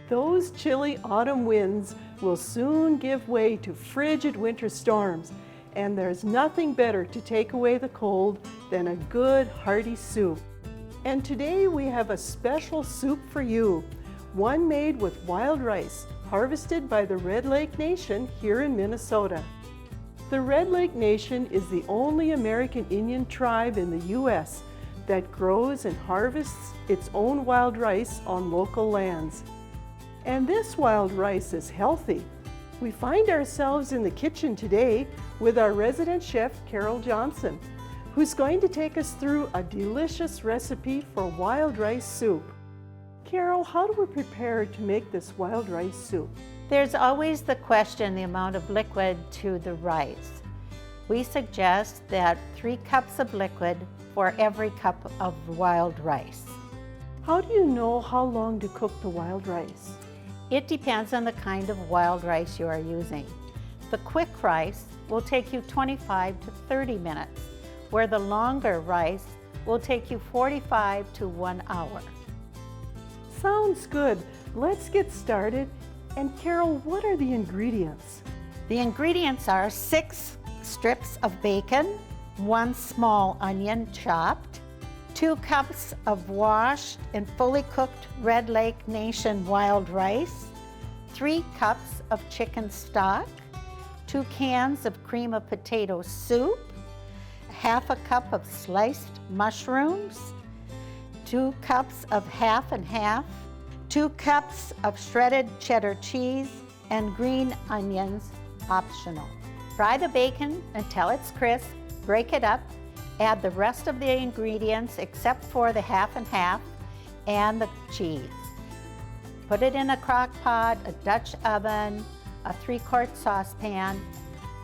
Those chilly autumn winds will soon give way to frigid winter storms, and there's nothing better to take away the cold than a good hearty soup. And today we have a special soup for you, one made with wild rice harvested by the Red Lake Nation here in Minnesota. The Red Lake Nation is the only American Indian tribe in the U.S. that grows and harvests its own wild rice on local lands. And this wild rice is healthy. We find ourselves in the kitchen today with our resident chef, Carole Johnson, who's going to take us through a delicious recipe for wild rice soup. Carole, how do we prepare to make this wild rice soup? There's always the question, the amount of liquid to the rice. We suggest that 3 cups of liquid for every cup of wild rice. How do you know how long to cook the wild rice? It depends on the kind of wild rice you are using. The quick rice will take you 25 to 30 minutes, where the longer rice will take you 45 to 1 hour. Sounds good. Let's get started. And Carole, what are the ingredients? The ingredients are 6 strips of bacon, 1 small onion chopped, 2 cups of washed and fully cooked Red Lake Nation wild rice, 3 cups of chicken stock, 2 cans of cream of potato soup, half a cup of sliced mushrooms, 2 cups of half and half, 2 cups of shredded cheddar cheese, and green onions, optional. Fry the bacon until it's crisp, break it up, add the rest of the ingredients except for the half and half and the cheese. Put it in a crock pot, a Dutch oven, a 3-quart saucepan.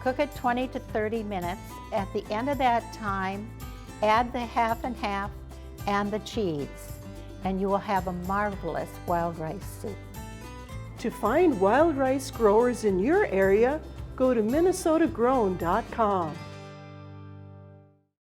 Cook it 20 to 30 minutes. At the end of that time, add the half and half and the cheese, and you will have a marvelous wild rice soup. To find wild rice growers in your area, go to minnesotagrown.com.